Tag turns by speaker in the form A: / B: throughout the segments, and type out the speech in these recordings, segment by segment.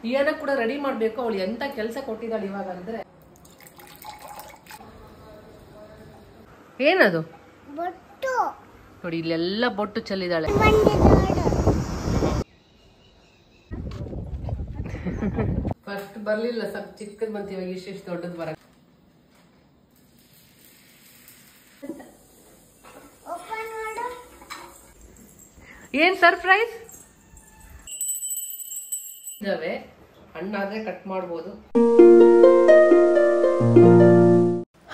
A: ಇಯನ ಕೂಡ ರೆಡಿ ಮಾಡ್ಬೇಕು. ಅವಳು ಎಂತ ಕೆಲಸ ಕೊಟ್ಟಿದ್ದಾಳೆ ಇವಾಗ ಅಂದ್ರೆ. ಏನದು ನೋಡಿ, ಇಲ್ಲೆಲ್ಲ ಬೊಟ್ಟು ಚೆಲ್ಲಿದಾಳೆ. ಫಸ್ಟ್ ಬರ್ಲಿಲ್ಲ, ಸ್ವಲ್ಪ ಚಿಕ್ಕದ್ ಬಂತ, ಇವಾಗ ಇಷ್ಟು ದೊಡ್ಡದ್ ಬರ. ಏನ್ ಸರ್ಪ್ರೈಸ್ ಇದಾವೆ, ಹಣ್ಣಾದ್ರೆ ಕಟ್ ಮಾಡ್ಬೋದು.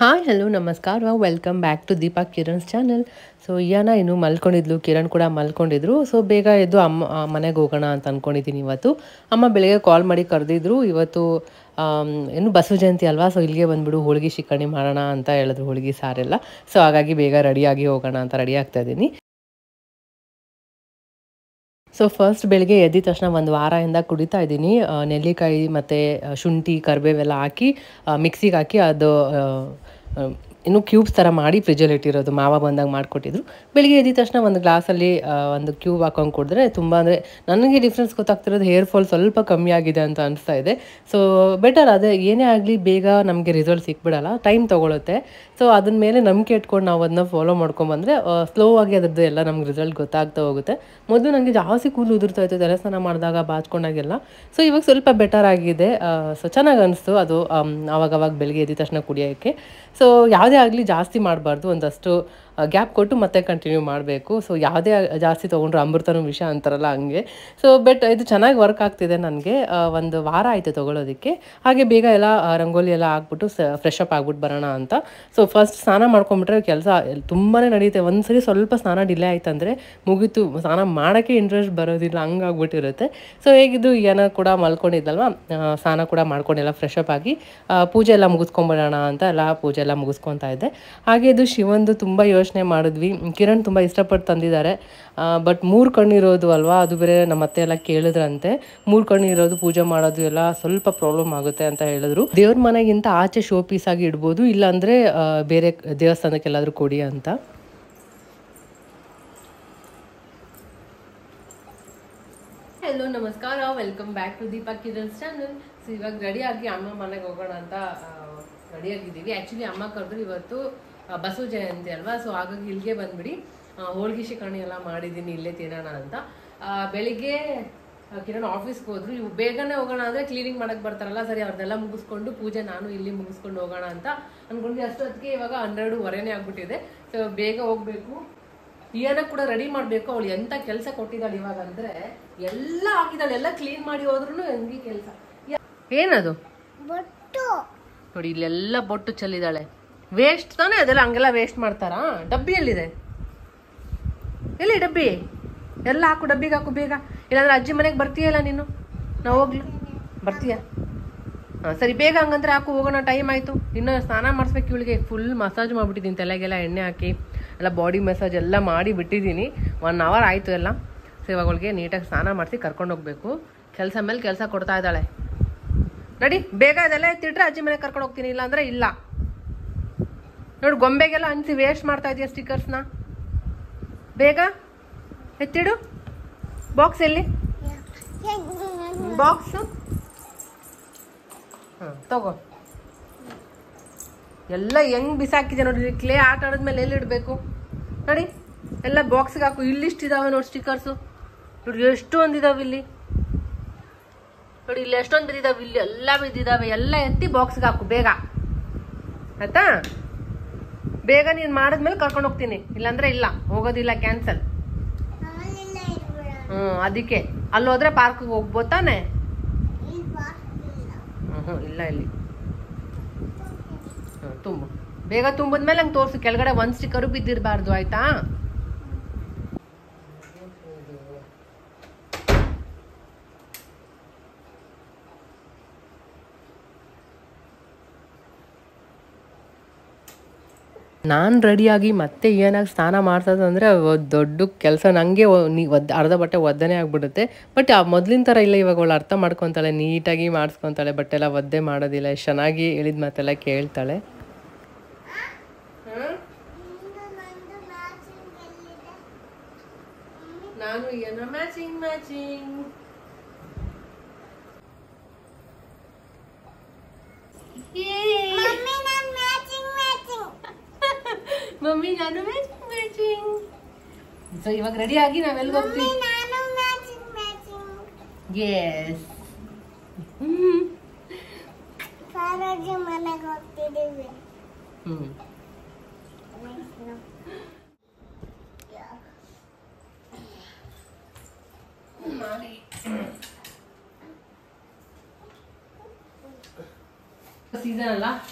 A: ಹಾಯ್ ಹಲೋ ನಮಸ್ಕಾರ, welcome back to Deepa Kiran's channel. So Iyana ಇನ್ನು ಮಲ್ಕೊಂಡಿದ್ಲು, ಕಿರಣ್ ಕೂಡ ಮಲ್ಕೊಂಡಿದ್ರು. ಸೊ ಬೇಗ ಎದ್ದು ಮನೆಗೆ ಹೋಗೋಣ ಅಂತ ಅಂದ್ಕೊಂಡಿದ್ದೀನಿ. ಇವತ್ತು ಅಮ್ಮ ಬೆಳಗ್ಗೆ ಕಾಲ್ ಮಾಡಿ ಕರೆದಿದ್ರು. ಇವತ್ತು ಇನ್ನು ಬಸವ ಜಯಂತಿ ಅಲ್ವಾ, ಸೊ ಇಲ್ಲಿಗೆ ಬಂದುಬಿಡು, ಹೋಳಿಗೆ ಶಿಕರಣಿ ಮಾಡೋಣ ಅಂತ ಹೇಳಿದ್ರು, ಹೋಳಿಗೆ ಸಾರೆಲ್ಲ. ಸೊ ಹಾಗಾಗಿ ಬೇಗ ರೆಡಿಯಾಗಿ ಹೋಗೋಣ ಅಂತ ರೆಡಿ ಆಗ್ತಾ ಇದ್ದೀನಿ. ಸೊ ಫಸ್ಟ್ ಬೆಳಿಗ್ಗೆ ಎದ್ದ ತಕ್ಷಣ ಒಂದು ವಾರದಿಂದ ಕುಡಿತಾ ಇದ್ದೀನಿ. ನೆಲ್ಲಿಕಾಯಿ ಮತ್ತು ಶುಂಠಿ ಕರಿಬೇವೆಲ್ಲ ಹಾಕಿ ಮಿಕ್ಸಿಗೆ ಹಾಕಿ ಅದು ಇನ್ನು ಕ್ಯೂಬ್ಸ್ ಥರ ಮಾಡಿ ಫ್ರಿಜ್ಜಲ್ಲಿ ಇಟ್ಟಿರೋದು, ಮಾವ ಬಂದಾಗ ಮಾಡಿಕೊಟ್ಟಿದ್ರು. ಬೆಳಿಗ್ಗೆ ಎದ್ದ ತಕ್ಷಣ ಒಂದು ಗ್ಲಾಸಲ್ಲಿ ಒಂದು ಕ್ಯೂಬ್ ಹಾಕೊಂಡು ಕುಡಿದ್ರೆ ತುಂಬ, ಅಂದರೆ ನನಗೆ ಡಿಫ್ರೆನ್ಸ್ ಗೊತ್ತಾಗ್ತಿರೋದು, ಹೇರ್ ಫಾಲ್ ಸ್ವಲ್ಪ ಕಮ್ಮಿ ಆಗಿದೆ ಅಂತ ಅನಿಸ್ತಾ ಇದೆ. ಸೊ ಬೆಟರ್, ಅದೇ ಏನೇ ಆಗಲಿ ಬೇಗ ನಮಗೆ ರಿಸಲ್ಟ್ ಸಿಕ್ಬಿಡಲ್ಲ, ಟೈಮ್ ತೊಗೊಳುತ್ತೆ. ಸೊ ಅದನ್ನ ಮೇಲೆ ನಂಬಿಕೆ ಇಟ್ಕೊಂಡು ನಾವು ಅದನ್ನ ಫಾಲೋ ಮಾಡ್ಕೊಂಬಂದರೆ ಸ್ಲೋ ಆಗಿ ಅದ್ರದ್ದು ಎಲ್ಲ ನಮ್ಗೆ ರಿಸಲ್ಟ್ ಗೊತ್ತಾಗ್ತಾ ಹೋಗುತ್ತೆ. ಮೊದಲು ನನಗೆ ಜಾಸ್ತಿ ಕೂದಲು ಉದುರ್ತಾ ಇತ್ತು ತಲೆ ಸ್ನಾನ ಮಾಡಿದಾಗ, ಬಾಚ್ಕೊಂಡಾಗೆಲ್ಲ. ಸೊ ಇವಾಗ ಸ್ವಲ್ಪ ಬೆಟರ್ ಆಗಿದೆ. ಸೊ ಚೆನ್ನಾಗಿ ಅನಿಸ್ತು ಅದು ಆವಾಗವಾಗ ಬೆಳಿಗ್ಗೆ ಎದ್ದ ತಕ್ಷಣ ಕುಡಿಯೋಕ್ಕೆ. ಸೊ ಯಾವುದೇ ಆಗಲಿ ಜಾಸ್ತಿ ಮಾಡಬಾರ್ದು, ಒಂದಷ್ಟು ಗ್ಯಾಪ್ ಕೊಟ್ಟು ಮತ್ತೆ ಕಂಟಿನ್ಯೂ ಮಾಡಬೇಕು. ಸೊ ಯಾವುದೇ ಜಾಸ್ತಿ ತೊಗೊಂಡ್ರು ಅಮೃತನೂ ವಿಷ ಅಂತಾರಲ್ಲ, ಹಂಗೆ. ಸೊ ಇದು ಚೆನ್ನಾಗಿ ವರ್ಕ್ ಆಗ್ತಿದೆ ನನಗೆ. ಒಂದು ವಾರ ಆಯಿತು ತೊಗೊಳೋದಕ್ಕೆ. ಹಾಗೆ ಬೇಗ ಎಲ್ಲ ರಂಗೋಲಿ ಎಲ್ಲ ಹಾಕ್ಬಿಟ್ಟು ಫ್ರೆಶ್ ಅಪ್ ಆಗ್ಬಿಟ್ಟು ಬರೋಣ ಅಂತ. ಸೊ ಫಸ್ಟ್ ಸ್ನಾನ ಮಾಡ್ಕೊಂಬಿಟ್ರೆ ಕೆಲಸ ತುಂಬಾ ನಡೆಯುತ್ತೆ. ಒಂದ್ಸರಿ ಸ್ವಲ್ಪ ಸ್ನಾನ ಡಿಲೇ ಆಯ್ತಂದರೆ ಮುಗೀತು, ಸ್ನಾನ ಮಾಡೋಕ್ಕೆ ಇಂಟ್ರೆಸ್ಟ್ ಬರೋದಿಲ್ಲ, ಹಂಗಾಗ್ಬಿಟ್ಟಿರುತ್ತೆ. ಸೊ ಹೇಗಿದ್ದು ಏನೋ ಕೂಡ ಮಲ್ಕೊಂಡಿದ್ದಲ್ವ, ಸ್ನಾನ ಕೂಡ ಮಾಡ್ಕೊಂಡೆಲ್ಲ ಫ್ರೆಶ್ ಅಪ್ ಆಗಿ ಪೂಜೆ ಎಲ್ಲ ಮುಗಿಸ್ಕೊಂಬಿಡೋಣ ಅಂತ ಎಲ್ಲ ಪೂಜೆ ಎಲ್ಲ ಮುಗಿಸ್ಕೊತಾ ಇದ್ದೆ. ಹಾಗೆ ಇದು ಶಿವಂದು ತುಂಬ ಯೋಚನೆ ಮಾಡಿದ್ವಿ. ಕಿರಣ್ ತುಂಬ ಇಷ್ಟಪಟ್ಟು ತಂದಿದ್ದಾರೆ. ಬಟ್ 3 ಕಣ್ಣಿರೋದು ಅಲ್ವಾ, ಅದು ಬೇರೆ ನಮ್ಮ ಅತ್ತೆ ಎಲ್ಲ ಕೇಳಿದ್ರಂತೆ. 3 ಕಣ್ಣಿರೋದು ಪೂಜೆ ಮಾಡೋದು ಎಲ್ಲ ಸ್ವಲ್ಪ ಪ್ರಾಬ್ಲಮ್ ಆಗುತ್ತೆ ಅಂತ ಹೇಳಿದ್ರು. ದೇವ್ರ ಮನೆಗಿಂತ ಆಚೆ ಶೋ ಪೀಸ್ ಆಗಿ ಇಡ್ಬೋದು, ಇಲ್ಲಾಂದರೆ ಬೇರೆ ದೇವಸ್ಥಾನಕ್ಕೆ ಎಲ್ಲಾದರೂ ಕೊಡಿ ಅಂತ. ಹಲೋ ನಮಸ್ಕಾರ, welcome back to Deepa Kiran's channel. So ಇವಾಗ ರೆಡಿಯಾಗಿ ಅಮ್ಮ ಮನೆಗೆ ಹೋಗೋಣ ಅಂತ ರೆಡಿಯಾಗಿದ್ದೀವಿ. ಆ್ಯಕ್ಚುಲಿ ಅಮ್ಮ ಕರೆದ್ರು, ಇವತ್ತು ಬಸವ ಜಯಂತಿ ಅಲ್ವಾ, ಸೊ ಹಾಗಾಗಿ ಇಲ್ಲಿಗೆ ಬಂದ್ಬಿಡಿ, ಹೋಳಿಗೆ ಶಿಕರಣಿ ಎಲ್ಲ ಮಾಡಿದ್ದೀನಿ, ಇಲ್ಲೇ ತಿನ್ನೋಣ ಅಂತ. ಬೆಳಿಗ್ಗೆ ಕಿರಣ್ ಆಫೀಸ್ಗೆ ಹೋದ್ರು. ಇವು ಬೇಗನೆ ಹೋಗೋಣ ಅಂದರೆ ಕ್ಲೀನಿಂಗ್ ಮಾಡಕ್ಕೆ ಬರ್ತಾರಲ್ಲ, ಸರಿ ಅವ್ರನ್ನೆಲ್ಲ ಮುಗಿಸ್ಕೊಂಡು ಪೂಜೆ ನಾನು ಇಲ್ಲಿ ಮುಗಿಸ್ಕೊಂಡು ಹೋಗೋಣ ಅಂತ ಅಂದ್ಕೊಂಡ್ವಿ. ಅಷ್ಟೊತ್ತಿಗೆ ಇವಾಗ 12:15 ಆಗ್ಬಿಟ್ಟಿದೆ. ಸೊ ಬೇಗ ಹೋಗ್ಬೇಕು. ಇಯನ ಕೂಡ ರೆಡಿ ಮಾಡಬೇಕು. ಅವಳು ಎಂತ ಕೆಲಸ ಕೊಟ್ಟಿದ್ದಾಳೆ ಇವಾಗ ಅಂದರೆ, ಎಲ್ಲ ಆಗಿದ್ದಾಳೆ, ಎಲ್ಲ ಕ್ಲೀನ್ ಮಾಡಿ ಹೋದ್ರೂ ಹೆಂಗೆ ಕೆಲಸ. ಏನದು ನೋಡಿ, ಇಲ್ಲೆಲ್ಲ ಬೊಟ್ಟು ಚೆಲ್ಲಿದ್ದಾಳೆ. ವೇಸ್ಟ್ ತಾನೇ ಅದೆಲ್ಲ, ಹಂಗೆಲ್ಲ ವೇಸ್ಟ್ ಮಾಡ್ತಾರಾ? ಡಬ್ಬಿ ಎಲ್ಲಿದೆ? ಎಲ್ಲಿ ಡಬ್ಬಿ? ಎಲ್ಲ ಹಾಕು, ಡಬ್ಬಿಗೆ ಹಾಕು ಬೇಗ, ಇಲ್ಲಾಂದ್ರೆ ಅಜ್ಜಿ ಮನೆಗೆ ಬರ್ತೀಯಲ್ಲ ನೀನು. ನಾವು ಹೋಗ್ಲಿ, ಬರ್ತೀಯ? ಹಾಂ ಸರಿ, ಬೇಗ ಹಂಗಂದ್ರೆ ಹಾಕು, ಹೋಗೋಣ, ಟೈಮ್ ಆಯಿತು. ಇನ್ನು ಸ್ನಾನ ಮಾಡಿಸ್ಬೇಕು ಇವಳಿಗೆ. ಫುಲ್ ಮಸಾಜ್ ಮಾಡಿಬಿಟ್ಟಿದ್ದೀನಿ, ತಲೆಗೆಲ್ಲ ಎಣ್ಣೆ ಹಾಕಿ ಎಲ್ಲ ಬಾಡಿ ಮಸಾಜ್ ಎಲ್ಲ ಮಾಡಿ ಬಿಟ್ಟಿದ್ದೀನಿ. 1 hour ಆಯಿತು ಎಲ್ಲ. ಸೊ ಇವಾಗ ಅವಳಿಗೆ ನೀಟಾಗಿ ಸ್ನಾನ ಮಾಡಿಸಿ ಕರ್ಕೊಂಡು ಹೋಗ್ಬೇಕು. ಕೆಲಸ ಮೇಲೆ ಕೆಲಸ ಕೊಡ್ತಾ ಇದ್ದಾಳೆ. ರೆಡಿ, ಬೇಗ ಇದೆಲ್ಲ ಎತ್ತಿಟ್ರೆ ಅಜ್ಜಿ ಮನೆಗೆ ಕರ್ಕೊಂಡು ಹೋಗ್ತೀನಿ, ಇಲ್ಲಾಂದರೆ ಇಲ್ಲ. ನೋಡಿ, ಗೊಂಬೆಗೆಲ್ಲ ಹಂಚಿ ವೇಸ್ಟ್ ಮಾಡ್ತಾ ಇದೆಯಾ ಸ್ಟಿಕ್ಕರ್ಸ್ನ. ಬೇಗ ಎತ್ತಿಡು. ಬಾಕ್ಸ್ ಎಲ್ಲಿ? ಬಾಕ್ಸು ಹಾಂ ತಗೋ. ಎಲ್ಲ ಹೆಂಗ್ ಬಿಸಾಕಿದೆ ನೋಡಿ. ಕ್ಲೇ ಆಟ ಆಡಿದ್ಮೇಲೆ ಎಲ್ಲಿ ಇಡಬೇಕು ನೋಡಿ, ಎಲ್ಲ ಬಾಕ್ಸ್ಗೆ ಹಾಕು. ಇಲ್ಲಿಷ್ಟಿದಾವೆ ನೋಡಿ ಸ್ಟಿಕ್ಕರ್ಸು. ನೋಡಿ ಎಷ್ಟೊಂದಿದಾವೆ ಇಲ್ಲಿ. ನೋಡಿ ಇಲ್ಲಿ ಎಷ್ಟೊಂದು ಬಿದ್ದಿದಾವೆ, ಇಲ್ಲಿ ಎಲ್ಲ ಬಿದ್ದಿದಾವೆ. ಎಲ್ಲ ಎತ್ತಿ ಬಾಕ್ಸ್ಗೆ ಹಾಕು ಬೇಗ, ಆಯ್ತಾ? ಬೇಗ ನೀನು ಮಾಡಿದ್ಮೇಲೆ ಕರ್ಕೊಂಡು ಹೋಗ್ತೀನಿ, ಇಲ್ಲಾಂದ್ರೆ ಇಲ್ಲ, ಹೋಗೋದಿಲ್ಲ, ಕ್ಯಾನ್ಸಲ್. ಅದಕ್ಕೆ ಅಲ್ಲಿ ಹೋದ್ರೆ ಪಾರ್ಕ್ಗೆ ಹೋಗ್ಬೋದು ತಾನೆ? ಇಲ್ಲ ಇಲ್ಲಿ. ತುಂಬು ಬೇಗ, ತುಂಬಿದ್ಮೇಲೆ ಹಂಗೆ ತೋರಿಸು. ಕೆಳಗಡೆ ಒಂದು ಸ್ಟಿಕ್ಕರು ಬಿದ್ದಿರಬಾರ್ದು, ಆಯ್ತಾ? ನಾನು ರೆಡಿಯಾಗಿ ಮತ್ತೆ ಏನಾಗಿ ಸ್ನಾನ ಮಾಡ್ಸೋದಂದರೆ ದೊಡ್ಡ ಕೆಲಸ. ನನಗೆ ಅರ್ಧ ಬಟ್ಟೆ ಒದ್ದನೆ ಆಗಿಬಿಡುತ್ತೆ. ಬಟ್ ಮೊದಲಿನ ಥರ ಇಲ್ಲ, ಇವಾಗ ಅವಳು ಅರ್ಥ ಮಾಡ್ಕೊತಾಳೆ, ನೀಟಾಗಿ ಮಾಡಿಸ್ಕೊತಾಳೆ, ಬಟ್ಟೆ ಎಲ್ಲ ಒದ್ದೆ ಮಾಡೋದಿಲ್ಲ, ಎಷ್ಟು ಚೆನ್ನಾಗಿ ಹೇಳಿದ ಮಾತೆಲ್ಲ ಕೇಳ್ತಾಳೆ. ನಾನು ಏನೋ ಮ್ಯಾಚಿಂಗ್ ಮಮ್ಮಿ ನಾನು ಮ್ಯಾಚಿಂಗ್. ಸೊ ಇವಾಗ ರೆಡಿ ಆಗಿ ನಾವೆಲ್ಲ ಹೋಗ್ತೀವಿ. ಎಸ್,
B: ಮನೆಗೆ ಹೋಗ್ತಿದ್ದೀವಿ.
A: ಸೀಸನ್ ಅಲ್ಲ,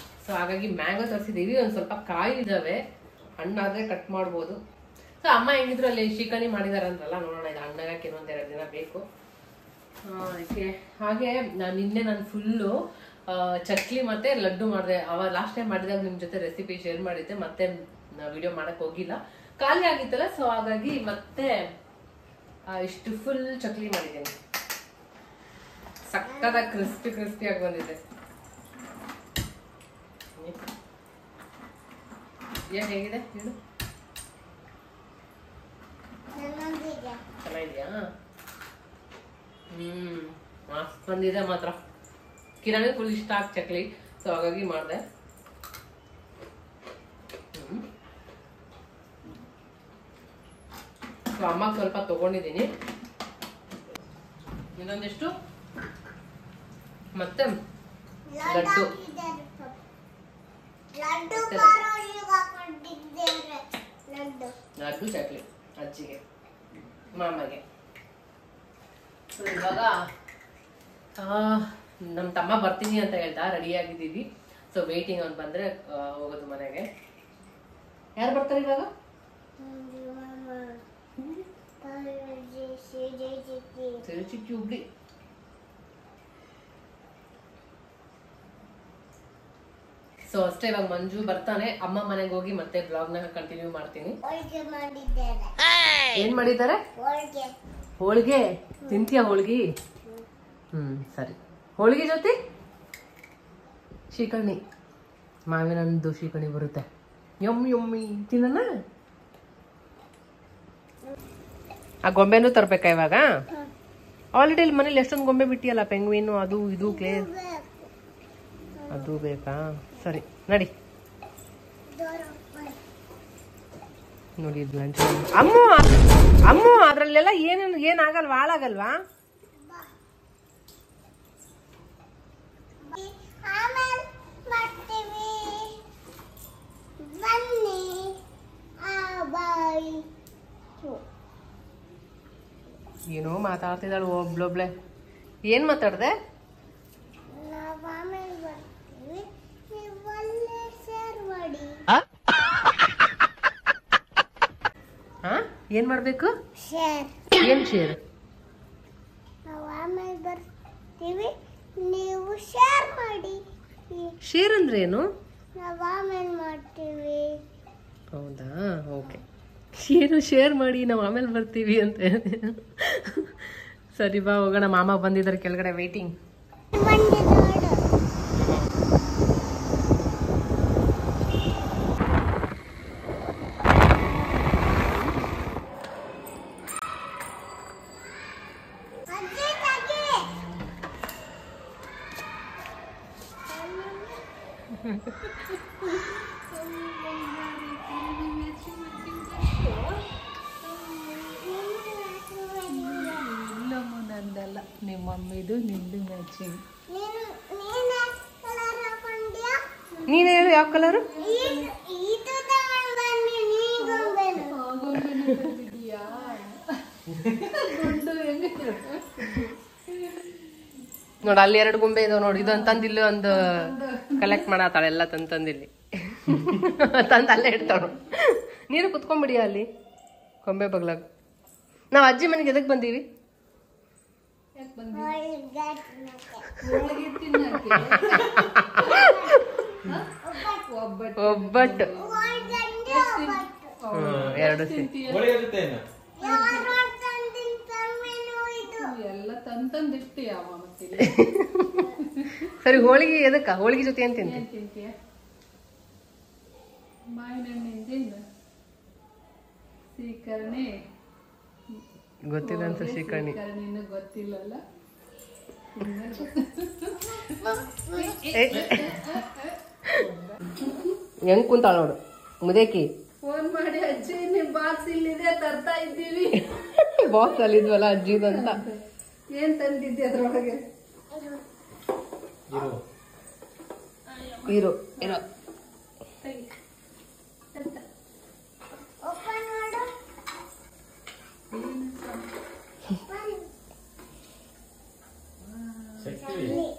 A: ಸೊ ಹಾಗಾಗಿ ಮ್ಯಾಂಗೋ ತರಿಸಿದೀವಿ. ಒಂದ್ ಸ್ವಲ್ಪ ಕಾಯಿ ಇದಾವೆ, ಹಣ್ಣಾದ್ರೆ ಕಟ್ ಮಾಡ್ಬೋದು. ಸೊ ಅಮ್ಮ ಹೆಂಗಿದ್ರು ಅಲ್ಲಿ ಶ್ರೀಕಣಿ ಮಾಡಿದಾರಂತಲ್ಲ, ನೋಡೋಣ. ಇದು ಹಣ್ಣಾಗಕ್ಕೆ ಇನ್ನೊಂದೆರಡು ದಿನ ಬೇಕು ಅದಕ್ಕೆ. ಹಾಗೆ ನಾನು ಫುಲ್ಲು ಚಕ್ಲಿ ಮತ್ತೆ ಲಡ್ಡು ಮಾಡಿದೆ. ಅವಾಗ ಲಾಸ್ಟ್ ಟೈಮ್ ಮಾಡಿದಾಗ ನಿಮ್ ಜೊತೆ ರೆಸಿಪಿ ಶೇರ್ ಮಾಡಿದ್ದೆ, ಮತ್ತೆ ವಿಡಿಯೋ ಮಾಡಕ್ ಹೋಗಿಲ್ಲ, ಖಾಲಿ ಆಗಿತ್ತಲ್ಲ. ಸೊ ಹಾಗಾಗಿ ಮತ್ತೆ ಇಷ್ಟು ಫುಲ್ ಚಕ್ಲಿ ಮಾಡಿದ್ದೇನೆ. ಸಕ್ಕದ ಕ್ರಿಸ್ಪಿ ಆಗಿ ಬಂದಿದೆ. ಹೇಗಿದೆ ಹೇಳು? ಚೆನ್ನಾಗಿದ್ಯಾ? ಮಸ್ತ್ ಬಂದಿದೆ ಮಾತ್ರ. ಕಿರಣಿ ಫುಲ್ ಇಷ್ಟ ಆಗ ಚಕ್ಲಿ, ಸೊ ಹಾಗಾಗಿ ಮಾಡಿದೆ. ಸೊ ಅಮ್ಮ ಸ್ವಲ್ಪ ತಗೊಂಡಿದ್ದೀನಿ, ಇನ್ನೊಂದಿಷ್ಟು ಮತ್ತೆ ಲಡ್ಡು ಚಕ್ಲಿ ಅಜ್ಜಿಗೆ ಮಾಮಗೆ. ಇವಾಗ ನಮ್ಮ ತಮ್ಮ ಬರ್ತೀನಿ ಅಂತ ಹೇಳ್ದ, ರೆಡಿ ಆಗಿದ್ದೀವಿ. ಸೊ ವೇಟಿಂಗ್, ಅವ್ನು ಬಂದ್ರೆ ಹೋಗೋದು ಮನೆಗೆ. ಯಾರು ಬರ್ತಾರೆ ಇವಾಗ? ಚಿಕ್ಕಿ ಹುಬ್ಳಿ. ಸೊ ಅಷ್ಟೇ, ಇವಾಗ ಮಂಜು ಬರ್ತಾನೆ. ಅಮ್ಮ ಮನೆಗೆ ಹೋಗಿ ಮತ್ತೆ ಬ್ಲಾಗ್ ನ ಕಂಟಿನ್ಯೂ ಮಾಡ್ತೀನಿ. ಏನ್ ಮಾಡಿದ್ದಾರೆ? ಹೋಳಿಗೆ ತಿಂತೀಯ? ಹೋಳಿಗೆ ಸರಿ. ಹೋಳಿಗೆ ಜೊತೆ ಶ್ರೀಕರ್ಣಿ, ಮಾವಿನಂದು ಶ್ರೀಕರ್ಣಿ ಬರುತ್ತೆ. ಯಮ್ಮಿ ತಿನ್ನ. ಆ ಗೊಂಬೆನೂ ತರ್ಬೇಕಾ ಇವಾಗ? ಆಲ್ರೆಡಿ ಇಲ್ಲಿ ಮನೇಲಿ ಎಷ್ಟೊಂದು ಗೊಂಬೆ ಬಿಟ್ಟಿಯಲ್ಲ, ಪೆಂಗ್ವಿನ್ ಅದು ಇದು ಕ್ಲೇ, ಅದು ಬೇಕಾ? ಸರಿ ನಡಿ. ನೋಡಿ ಅಮ್ಮು ಅದ್ರಲ್ಲೆಲ್ಲ ಏನಾಗಲ್ವಾ? ಹಾಳಾಗಲ್ವಾ? ಏನೋ ಮಾತಾಡ್ತಿದ್ದಾಳು ಒಬ್ಳೊಬ್ಳೆ. ಏನ್ ಮಾತಾಡ್ದೆ? ಏನ್ ಮಾಡ್ಬೇಕು? ಏನ್ ಶೇರ್?
B: ಬರ್ತೀವಿ, ನೀವು ಶೇರ್ ಮಾಡಿ.
A: ಶೇರ್ ಅಂದ್ರೆ ಏನು?
B: ನಾವು ಆಮೇಲೆ ಮಾಡ್ತೀವಿ.
A: ಹೌದಾ, ಓಕೆ. ಏನು ಶೇರ್ ಮಾಡಿ, ನಾವು ಆಮೇಲೆ ಬರ್ತೀವಿ ಅಂತ. ಸರಿ ಬಾ ಹೋಗೋಣ. ಮಾಮ ಬಂದಿದ್ದಾರೆ ಕೆಳಗಡೆ, ವೇಟಿಂಗ್. ನಂದಲ್ಲ, ನಿಮ್ಮ ಮಮ್ಮಿದು ನಿಂದು ಮ್ಯಾಚಿಂಗ್. ನೀನು ಹೇಳು, ಯಾವ ಕಲರು? ನೋಡ, ಅಲ್ಲಿ 2 ಗೊಂಬೆ ಇದಾವ ನೋಡಿ. ಇದೊಂದು ತಂದಿಲ್ಲಿ ಒಂದು ಕಲೆಕ್ಟ್ ಮಾಡತ್ತಾಳೆ, ಎಲ್ಲ ತಂದಿಲ್ಲಿ ತಂದು ಅಲ್ಲೇ ಇಡ್ತಾಳು. ನೀನು ಕುತ್ಕೊಂಡ್ಬಿಡಿಯ ಅಲ್ಲಿ ಗೊಂಬೆ ಬಗ್ಲಾಗ. ನಾವು ಅಜ್ಜಿ ಮನೆಗೆ ಎದಕ್ ಬಂದೀವಿ? ಒಬ್ಬಟ್ಟು 2 ಸರಿ. ಹೋಳಿಗೆ ಎದಕ್ಕ? ಹೋಳಿಗೆ ಜೊತೆ ಏನ್ ತಿಂತೀಯ?
C: ಶ್ರೀಕರ್ಣಿ
A: ಗೊತ್ತಿಲ್ಲ ಅಂತ. ಶ್ರೀಕರ್ಣಿ
C: ಗೊತ್ತಿಲ್ಲಲ್ಲ.
A: ಹೆಂಗ್ ಕುಂತಾಳ ನೋಡು ಮುದೇಕಿ.
C: ಫೋನ್ ಮಾಡಿ ಅಜ್ಜಿ ನಿಮ್ ಬಾಕ್ಸ್ ಇಲ್ಲಿದೆ ತರ್ತಾ ಇದ್ದೀವಿ.
A: ಬಾಕ್ಸ್ ಅಲ್ಲಿದ್ವಲ್ಲ ಅಜ್ಜಿದಂತ.
C: ಏನ್ ತಂದಿದ್ದೆ ಅದ್ರೊಳಗೆ?
A: ಇರೋ ಇರೋ
B: ಓಪನ್ ಮಾಡು.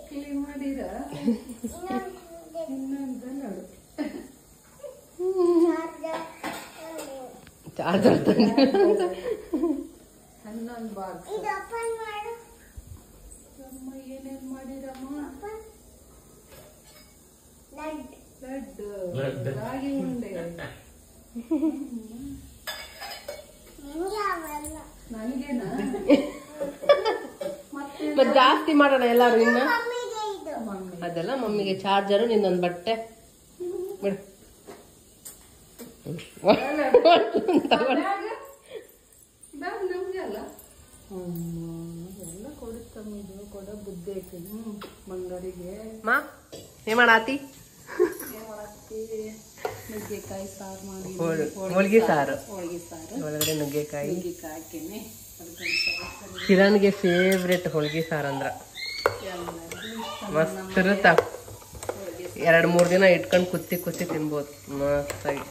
C: ಕ್ಲೀನ್ ಮಾಡಿರ ಇನ್ನೊಂದು ನೋಡು.
A: ಚಾರ್ಜರ್
C: ಹನ್ನೊಂದು ಬಾಕ್ಸ್.
B: ಇದು ಓಪನ್ ಮಾಡು.
C: ಅಮ್ಮ ಏನೇನ್ ಮಾಡಿರಮ್ಮ? ಲಡ್ಡು, ರಾಗಿ ಉಂಡೆ.
B: ನಿಂಗೆ ಅವೆಲ್ಲ.
C: ನನಗೇನಾ?
A: ಮತ್ತೆ ಜಾಸ್ತಿ ಮಾಡೋಣ ಎಲ್ಲಾರು ಇನ್ನ.
B: ಮಮ್ಮಿಗೆ ಇದು.
C: ಮಮ್ಮಿ
A: ಅದೆಲ್ಲ ಮಮ್ಮಿಗೆ ಚಾರ್ಜರು, ನಿನ್ನೊಂದು ಬಟ್ಟೆ ಬಿಡು.
C: ಬ್ಯಾಗ್ ನಮ್ಗೆ ಅಲ್ಲ. ಎಲ್ಲ ಕೊಡುತ್ತಮ್ಮಿದು ಕೊಡೋ ಬುದ್ಧಿ ಐತಿ ಮಂಗರಿಗೆ.
A: ಮಾ ಏನ್ ಮಾಡಾತಿ?
C: ನುಗ್ಗೆಕಾಯಿ ಸಾರು ಮಾಡಿ.
A: ಹೋಳ್ಗಿ ಸಾರು.
C: ಹೋಳ್ಗಿ ಸಾರು
A: ಒಳಗಡೆ ನುಗ್ಗೆಕಾಯಿ.
C: ಹಾಕಿನಿ.
A: ಕಿರಣ್ಗೆ ಫೇವ್ರೆಟ್ ಹೋಳ್ಗಿ ಸಾರು ಅಂದ್ರ ಮಸ್ತ್ ಇರುತ್ತ. 2-3 ದಿನ ಇಟ್ಕೊಂಡು ಕುತ್ತಿ ತಿನ್ಬೋದು ಮಸ್ತಾಗಿ.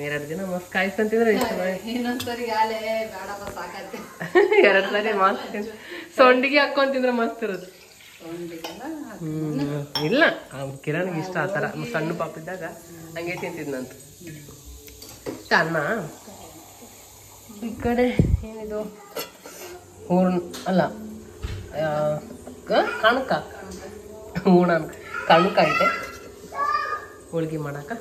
A: 2 ದಿನ ಮಸ್ತ್ ಕಾಯ್ಸ್ಕೊಂತಿದ್ರೆ ಇಷ್ಟ.
C: ಇನ್ನೊಂದ್ಸರಿ ಆಲೆ ಬೇಡಪ್ಪ ಸಾಕತ್ತೆ.
A: 2 ಸರಿ ಮಸ್ತ್ ಸೊಂಡಿಗೆ ಹಾಕೊಂತಿದ್ರೆ ಮಸ್ತ್ ಇರುತ್ತೆ. ಇಲ್ಲ ಕಿರಣ್ಗೆ ಇಷ್ಟ ಆತರ. ಸಣ್ಣ ಪಾಪ ಇದ್ದಾಗ ಹಂಗೆ ತಿಂತಿದ್ನಂತ. ಅನ್ನ ಈ ಕಡೆ ಏನಿದು ಹೂರ್ಣ ಅಲ್ಲ ಕಣಕ ಹೂರ್ಣ ಕಣಕ ಐತೆ ಹೋಳ್ಗಿ ಮಾಡಾಕ.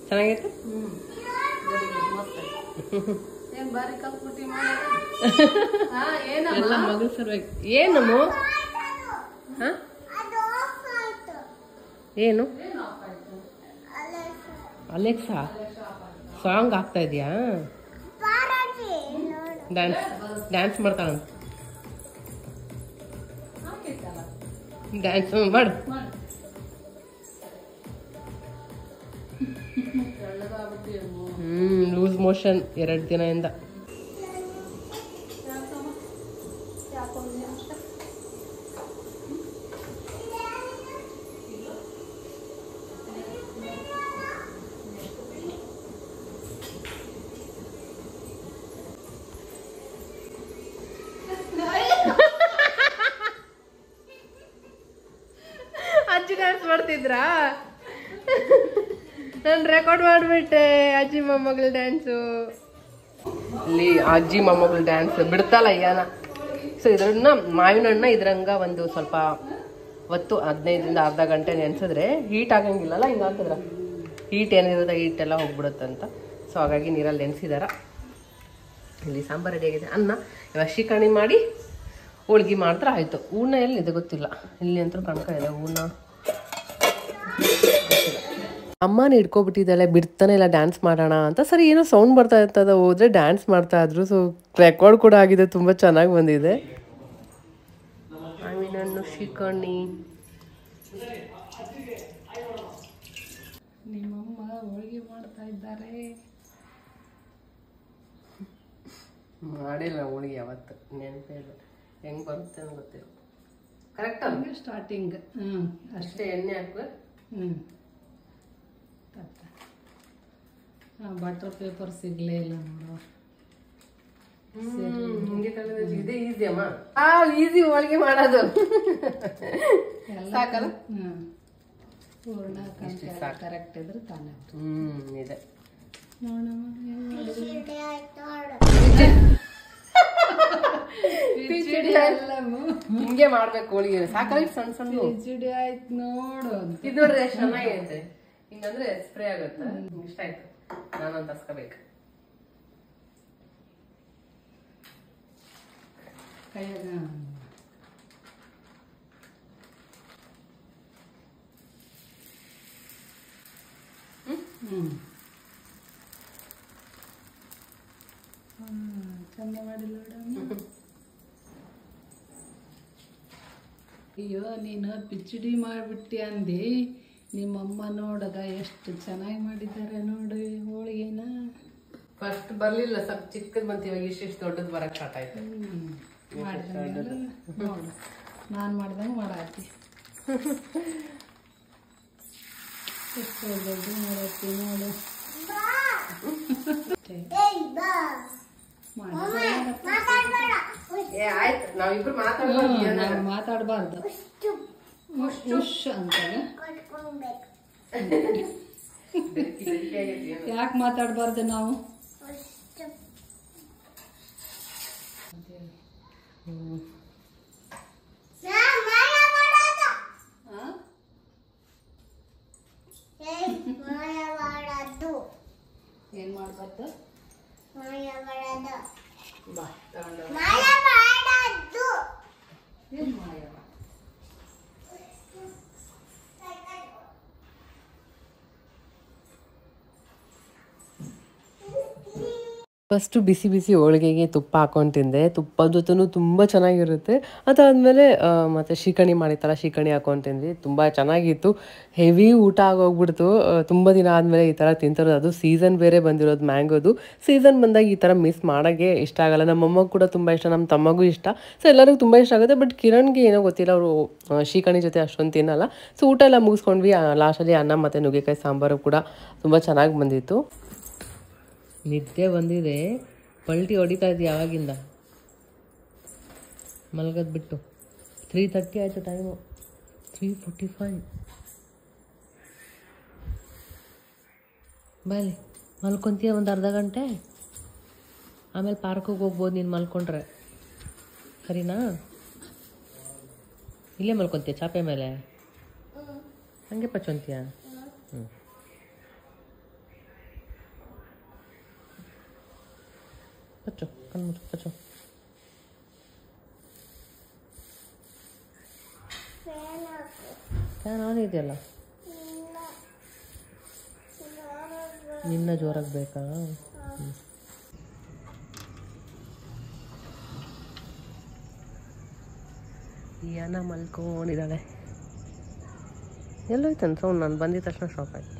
A: ಚೆನ್ನಾಗೈತೆ.
C: ಏನ್ ಬಾರಿ ಕಲ್ಪುಟಿ ಮಾಡಿ
A: ಎಲ್ಲ ಮಗು ಸರ್ವಾಗಿ. ಏನಮ್ಮ ಹ
B: ಅದು ಆಫ್ ಆಯ್ತು.
A: ಏನು
B: ಅಲೆಕ್ಸಾ.
A: ಅಲೆಕ್ಸಾ ಸಾಂಗ್ ಆಗ್ತಾ ಇದೆಯಾ?
B: ಪಾರಾಟಿ ನೋಡು.
A: ಡ್ಯಾನ್ಸ್ ಮಾಡ್ತಾಳಂತ. ಡ್ಯಾನ್ಸ್ ಮಾಡು. ಲೂಸ್ ಮೋಷನ್ 2 ದಿನದಿಂದ. ಅಜ್ಜಿ ಡ್ಯಾನ್ಸ್ ಮಾಡ್ತಿದ್ರಾ? ನಾನು ರೆಕಾರ್ಡ್ ಮಾಡಿಬಿಟ್ಟೆ ಅಜ್ಜಿ ಮೊಮ್ಮಗಳ ಡ್ಯಾನ್ಸು. ಇಲ್ಲಿ ಅಜ್ಜಿ ಮೊಮ್ಮಗಳ ಡ್ಯಾನ್ಸ್ ಬಿಡ್ತಲ್ಲ ಅಯ್ಯಾನ. ಸೊ ಇದನ್ನ ಮಾವಿನ ಹಣ್ಣ ಇದ್ರಂಗ ಒಂದು ಸ್ವಲ್ಪ ಹೊತ್ತು 15ರಿಂದ ಅರ್ಧ ಗಂಟೆ ನೆನೆಸಿದ್ರೆ ಹೀಟ್ ಆಗಂಗಿಲ್ಲಲ್ಲ. ಹಿಂಗೆ ಹಾಕಿದ್ರ ಹೀಟ್ ಏನಿರುತ್ತೆ ಹೀಟ್ ಎಲ್ಲ ಹೋಗ್ಬಿಡುತ್ತಂತ. ಸೊ ಹಾಗಾಗಿ ನೀರಲ್ಲಿ ನೆನೆಸಿದಾರ. ಇಲ್ಲಿ ಸಾಂಬಾರು ರೆಡಿ ಆಗಿದೆ. ಅನ್ನ ಇವಾಗ ಶಿಕರಣಿ ಮಾಡಿ ಹೋಳ್ಗಿ ಮಾಡಿದ್ರೆ ಆಯಿತು. ಹೂರ್ಣ ಎಲ್ಲಿದೆ ಗೊತ್ತಿಲ್ಲ. ಇಲ್ಲಿ ಅಂತೂ ಕಣಕ ಇದೆ. ಹೂರ್ಣ ಅಮ್ಮನ ಹಿಡ್ಕೊಬಿಟ್ಟಿದ್ದಾಳೆ, ಬಿಡ್ತಾನೆ ಇಲ್ಲ ಡ್ಯಾನ್ಸ್ ಮಾಡೋಣ ಅಂತ. ಸರಿ ಏನೋ ಸೌಂಡ್ ಬರ್ತಾ ಇರ್ತದ, ಹೋದ್ರೆ ಡ್ಯಾನ್ಸ್ ಮಾಡ್ತಾ ಇದ್ರು. ಸೊ ರೆಕಾರ್ಡ್ ಕೂಡ ಆಗಿದೆ, ತುಂಬ ಚೆನ್ನಾಗಿ ಬಂದಿದೆ. ಮಾವಿನಣ್ಣು ಶಿಕರಣಿ.
C: ನಿಮ್ಮಮ್ಮ ಹೋಳಿಗೆ ಮಾಡ್ತಾ ಇದ್ದಾರೆ.
A: ಮಾಡಿಲ್ಲ ಹೋಳಿಗೆ ಯಾವತ್ತು, ನೆನಪೇ ಇಲ್ಲ. ಹೆಂಗೆ ಬರುತ್ತೆ ಅಂತ ಗೊತ್ತಿಲ್ಲ. ಕರೆಕ್ಟ್
C: ಹಂಗೆ ಸ್ಟಾರ್ಟಿಂಗ್.
A: ಅಷ್ಟೇ ಎಣ್ಣೆ ಹಾಕ್ಬೇಕು.
C: ಬಟರ್ ಪೇಪರ್ ಸಿಗ್ಲೇ ಇಲ್ಲ ನೋಡು.
A: ಇದೇ ಈಸಿ ಅಮ್ಮ. ಈಸಿ ಹೋಳಿಗೆ ಮಾಡೋದು. ಸಾಕಲ್ಲ?
C: ಪೂರ್ಣ ಕರೆಕ್ಟ್ ಇದ್ರೆ ತಾನೇ.
A: ಇದೆ
B: ಕಿಚಡಿ ಆಯ್ತು ನೋಡು.
A: ಹಿಂಗೆ ಮಾಡ್ಬೇಕು ಹೋಳಿಗೆ. ಸಾಕಲ್ಲ ಸಣ್ಣ ಸಣ್ಣ
C: ಕಿಚಡಿ ಆಯ್ತು ನೋಡು.
A: ಇದು ನೋಡ್ರಿ ಎಷ್ಟು ಚೆನ್ನಾಗೈತೆ. ಹಿಂಗಂದ್ರೆ ಸ್ಪ್ರೇ ಆಗುತ್ತೆ. ಇಷ್ಟ ಆಯ್ತು. ನಾನೊಂದು ತರ್ಸ್ಕೋಬೇಕು.
C: ಕೈಯಾಗ ಚಂದ ಮಾಡಿಲ್ಲ ಅಯ್ಯೋ ನೀನು ಪಿಚಡಿ ಮಾಡಿಬಿಟ್ಟಿ ಅಂದು ನಿಮ್ಮಮ್ಮ ನೋಡಗ ಎಷ್ಟು ಚೆನ್ನಾಗಿ ಮಾಡಿದ್ದಾರೆ ನೋಡಿ ಹೋಳಿಗೆನ.
A: ಫಸ್ಟ್ ಬರಲಿಲ್ಲ, ಸ್ವಲ್ಪ ಚಿಕ್ಕದು ಬಂತು, ಇವಾಗ ಇಷ್ಟು ದೊಡ್ಡದು ಬರಕ್ಕೆ ಸ್ಟಾರ್ಟ್ ಆಯ್ತು.
C: ಮಾಡಿದಂಗೆ ನೋಡು, ನಾನು ಮಾಡ್ದಂಗೆ ಮಾಡಾತಿ. ಎಷ್ಟು ದೊಡ್ಡ ಮಾಡತ್ತಿ ನೋಡು.
A: ಆಯ್ತು, ನಾವಿಬ್ರು
C: ನಾವು ಮಾತಾಡಬಾರ್ದು ಉಶ್ ಅಂತ. ಯಾಕೆ ಮಾತಾಡಬಾರ್ದು ನಾವು? ಏನ್ ಮಾಡ್ಬಾರ್ದು? ಏನ್ ಮಾಯವ?
A: ಫಸ್ಟು ಬಿಸಿ ಬಿಸಿ ಹೋಳಿಗೆಗೆ ತುಪ್ಪ ಹಾಕೊಂಡು ತಿಂದೆ. ತುಪ್ಪದ ಜೊತೆನೂ ತುಂಬ ಚೆನ್ನಾಗಿರುತ್ತೆ. ಅದಾದಮೇಲೆ ಮತ್ತು ಶ್ರೀಕಣಿ ಮಾಡಿತ್ತಲ್ಲ, ಶ್ರೀಕಣಿ ಹಾಕೊಂಡು ತಿಂದ್ವಿ. ತುಂಬ ಚೆನ್ನಾಗಿತ್ತು. ಹೆವಿ ಊಟ ಆಗೋಗ್ಬಿಡ್ತು. ತುಂಬ ದಿನ ಆದಮೇಲೆ ಈ ಥರ ತಿಂತಿರೋದು. ಅದು ಸೀಸನ್ ಬೇರೆ ಬಂದಿರೋದು ಮ್ಯಾಂಗೋದು. ಸೀಸನ್ ಬಂದಾಗ ಈ ಥರ ಮಿಸ್ ಮಾಡೋಕ್ಕೆ ಇಷ್ಟ ಆಗೋಲ್ಲ. ನಮ್ಮಮ್ಮಗೆ ಕೂಡ ತುಂಬ ಇಷ್ಟ, ನಮ್ಮ ತಮ್ಮಗೂ ಇಷ್ಟ. ಸೊ ಎಲ್ಲರಿಗೂ ತುಂಬ ಇಷ್ಟ ಆಗುತ್ತೆ. ಬಟ್ ಕಿರಣ್ಗೆ ಏನೋ ಗೊತ್ತಿಲ್ಲ, ಅವರು ಶ್ರೀಕಣಿ ಜೊತೆ ಅಷ್ಟೊಂದು ತಿನ್ನಲ್ಲ. ಸೊ ಊಟ ಎಲ್ಲ ಮುಗಿಸ್ಕೊಂಡ್ವಿ. ಲಾಸ್ಟಲ್ಲಿ ಅನ್ನ ಮತ್ತು ನುಗ್ಗೆಕಾಯಿ ಸಾಂಬಾರು ಕೂಡ ತುಂಬ ಚೆನ್ನಾಗಿ ಬಂದಿತ್ತು. ನಿದ್ದೆ ಬಂದಿದೆ, ಪಲ್ಟಿ ಹೊಡಿತಾ ಇದ್ದೆ ಯಾವಾಗಿಂದ, ಮಲಗೋದು ಬಿಟ್ಟು. 3:30 ಆಯಿತು ಟೈಮು, 3:45. ಬಾಯ್ ಮಲ್ಕೊತೀಯ ಒಂದು ಅರ್ಧ ಗಂಟೆ, ಆಮೇಲೆ ಪಾರ್ಕಿಗೆ ಹೋಗ್ಬೋದು ನೀನು ಮಲ್ಕೊಂಡ್ರೆ, ಸರಿನಾ? ಇಲ್ಲೇ ಮಲ್ಕೊತೀಯ ಚಾಪೆ ಮೇಲೆ, ಹಂಗೆ ಪಚ್ಚೊಂತೀಯ? ಹ್ಞೂ, ಪಚ್ಚು ಕಣ್ಮುಚ್ಚು, ಪಚ್ಚು. ಫ್ಯಾನ್ ಆನ್ ಇದೆಯಲ್ಲ, ನಿನ್ನ ಜೋರಾಗಿ ಬೇಕಾ? ಯಾನ ಮಲ್ಕೊಂಡಿದ್ದಾಳೆ. ಎಲ್ಲೋಯ್ತಂತ ಸೌಂಡ್? ನಾನು ಬಂದಿದ್ದ ತಕ್ಷಣ ಶಾಪ್ ಆಯ್ತು.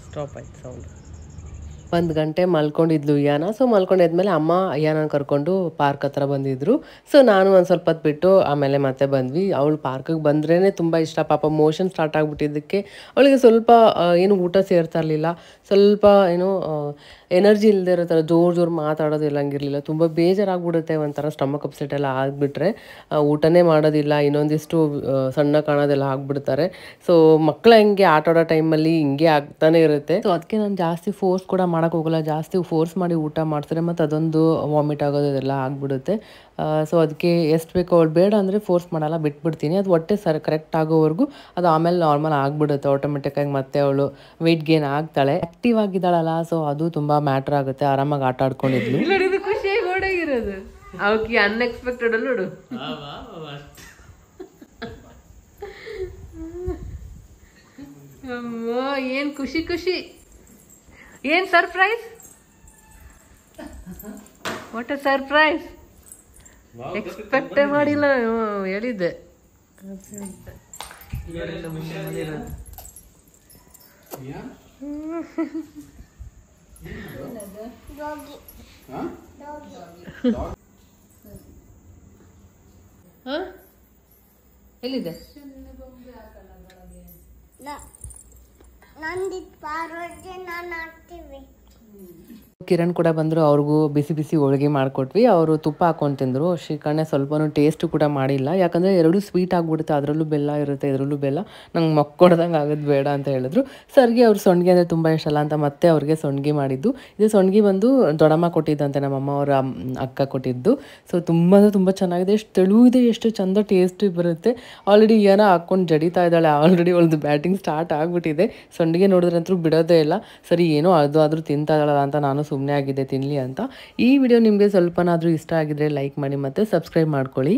A: ಸ್ಟಾಪ್ ಆಯ್ತು ಸೌಂಡ್. 1 ಗಂಟೆ ಮಲ್ಕೊಂಡಿದ್ಲು ಯಾನ. ಸೊ ಮಲ್ಕೊಂಡಾದ್ಮೇಲೆ ಅಮ್ಮ ಯಾನನ ಕರ್ಕೊಂಡು ಪಾರ್ಕ್ ಹತ್ರ ಬಂದಿದ್ರು. ಸೊ ನಾನು ಒಂದು ಸ್ವಲ್ಪ ಹೊತ್ತು ಬಿಟ್ಟು ಆಮೇಲೆ ಮತ್ತೆ ಬಂದ್ವಿ. ಅವಳು ಪಾರ್ಕಿಗೆ ಬಂದ್ರೇ ತುಂಬ ಇಷ್ಟ. ಪಾಪ ಮೋಷನ್ ಸ್ಟಾರ್ಟ್ ಆಗಿಬಿಟ್ಟಿದ್ದಕ್ಕೆ ಅವಳಿಗೆ ಸ್ವಲ್ಪ ಏನು ಊಟ ಸೇರ್ತಾ ಇರಲಿಲ್ಲ. ಸ್ವಲ್ಪ ಏನು ಎನರ್ಜಿ ಇಲ್ಲದೆ ಇರೋ ಥರ ಜೋರು ಮಾತಾಡೋದು ಎಲ್ಲ ಹಂಗಿರಲಿಲ್ಲ. ತುಂಬ ಬೇಜಾರಾಗ್ಬಿಡುತ್ತೆ, ಒಂಥರ ಸ್ಟಮಕ್ ಅಪ್ಸೆಟ್ ಎಲ್ಲ ಆಗಿಬಿಟ್ರೆ. ಊಟನೇ ಮಾಡೋದಿಲ್ಲ, ಇನ್ನೊಂದಿಷ್ಟು ಸಣ್ಣ ಕಾಣೋದೆಲ್ಲ ಆಗಿಬಿಡ್ತಾರೆ. ಸೊ ಮಕ್ಕಳ ಹೆಂಗೆ ಆಟ ಆಡೋ ಟೈಮಲ್ಲಿ ಹಿಂಗೆ ಆಗ್ತಾನೆ ಇರುತ್ತೆ. ಸೊ ಅದಕ್ಕೆ ನಾನು ಜಾಸ್ತಿ ಫೋರ್ಸ್ ಕೂಡ ಮಾಡೋಕ್ಕೆ ಹೋಗಲ್ಲ. ಜಾಸ್ತಿ ಫೋರ್ಸ್ ಮಾಡಿ ಊಟ ಮಾಡ್ತಾರೆ ಮತ್ತು ಅದೊಂದು ವಾಮಿಟ್ ಆಗೋದು ಅದೆಲ್ಲ ಆಗಿಬಿಡುತ್ತೆ. ಸೊ ಅದಕ್ಕೆ ಎಷ್ಟು ಬೇಕೋ ಅವಳು ಬೇಡ ಅಂದರೆ ಫೋರ್ಸ್ ಮಾಡಲ್ಲ, ಬಿಟ್ಬಿಡ್ತೀನಿ. ಅದು ಹೊಟ್ಟೆ ಕರೆಕ್ಟ್ ಆಗೋವರೆಗೂ ಅದು ಆಮೇಲೆ ನಾರ್ಮಲ್ ಆಗಿಬಿಡುತ್ತೆ ಆಟೋಮೆಟಿಕ್ಕಾಗಿ. ಮತ್ತೆ ಅವಳು ವೆಯ್ಟ್ ಗೇನ್ ಆಗ್ತಾಳೆ, ಆ್ಯಕ್ಟಿವ್ ಆಗಿದ್ದಾಳಲ್ಲ. ಸೊ ಅದು ತುಂಬ ಮ್ಯಾಟ್ರ್ ಆಗುತ್ತೆ. ಆರಾಮಾಗಿ ಆಟ ಆಡ್ಕೊಂಡಿದ್ಲು. ಖುಷಿಯಾಗಿ ಓಡಾಗಿರೋದು ಅವಕ್ಕೆ ಅನ್ಎಕ್ಸ್ಪೆಕ್ಟೆಡ್ ಅಲ್ಲಿ ನೋಡು. ಅಮ್ಮೋ ಏನು ಖುಷಿ ಖುಷಿ, ಏನು ಸರ್ಪ್ರೈಸ್, ವಾಟ್ ಅ ಸರ್ಪ್ರೈಸ್. ಎಕ್ಸ್ಪೆಕ್ಟೇ ಮಾಡಿಲ್ಲ, ಹೇಳಿದ್ದೆ. ಎಲ್ಲಿದೆ?
B: ನಂದಿತ್ ಪಾರೋಜೆ ನಾನು ಹಾಕ್ತೀವಿ.
A: ಕಿರಣ್ ಕೂಡ ಬಂದರು. ಅವ್ರಿಗೂ ಬಿಸಿ ಬಿಸಿ ಹೋಳಿಗೆ ಮಾಡಿಕೊಟ್ವಿ. ಅವರು ತುಪ್ಪ ಹಾಕೊಂಡು ತಿಂದರು. ಶ್ರೀಕಣ್ಣೆ ಸ್ವಲ್ಪನೂ ಟೇಸ್ಟು ಕೂಡ ಮಾಡಿಲ್ಲ, ಯಾಕಂದರೆ ಎರಡೂ ಸ್ವೀಟ್ ಆಗಿಬಿಡುತ್ತೆ. ಅದರಲ್ಲೂ ಬೆಲ್ಲ ಇರುತ್ತೆ, ಇದರಲ್ಲೂ ಬೆಲ್ಲ. ನಂಗೆ ಮಕ್ಕೊಡ್ದಂಗೆ ಆಗೋದು ಬೇಡ ಅಂತ ಹೇಳಿದ್ರು. ಸರ್ಗೆ ಅವ್ರು ಸೊಂಡಿಗೆ ಅಂದರೆ ತುಂಬ ಇಷ್ಟ ಅಲ್ಲ ಅಂತ ಮತ್ತೆ ಅವ್ರಿಗೆ ಸೊಂಡಿಗೆ ಮಾಡಿದ್ದು. ಇದು ಸೊಂಡಿಗೆ ಬಂದು ದೊಡ್ಡಮ್ಮ ಕೊಟ್ಟಿದ್ದಂತೆ, ನಮ್ಮಮ್ಮ ಅವರ ಅಕ್ಕ ಕೊಟ್ಟಿದ್ದು. ಸೊ ತುಂಬ ಚೆನ್ನಾಗಿದೆ. ಎಷ್ಟು ತೆಳು ಇದೆ, ಎಷ್ಟು ಚಂದ ಟೇಸ್ಟು ಬರುತ್ತೆ. ಆಲ್ರೆಡಿ ಏನೋ ಹಾಕ್ಕೊಂಡು ಜಡಿತಾ ಇದ್ದಾಳೆ. ಆಲ್ರೆಡಿ ಅವಳದು ಬ್ಯಾಟಿಂಗ್ ಸ್ಟಾರ್ಟ್ ಆಗಿಬಿಟ್ಟಿದೆ. ಸೊಂಡಿಗೆ ನೋಡಿದ್ರಂತೂ ಬಿಡೋದೇ ಇಲ್ಲ. ಸರಿ ಏನೋ ಅದು ಆದರೂ ತಿಂತಾ ಇದ್ದಾಳಲ್ಲ ಅಂತ ನಾನು ಸುಮ್ಮನೆ ಆಗಿದ್ದೆ ತಿನ್ನಲಿ ಅಂತ. ಈ ವಿಡಿಯೋ ನಿಮಗೆ ಸ್ವಲ್ಪನಾದರೂ ಇಷ್ಟ ಆಗಿದ್ರೆ ಲೈಕ್ ಮಾಡಿ ಮತ್ತು ಸಬ್ಸ್ಕ್ರೈಬ್ ಮಾಡ್ಕೊಳ್ಳಿ.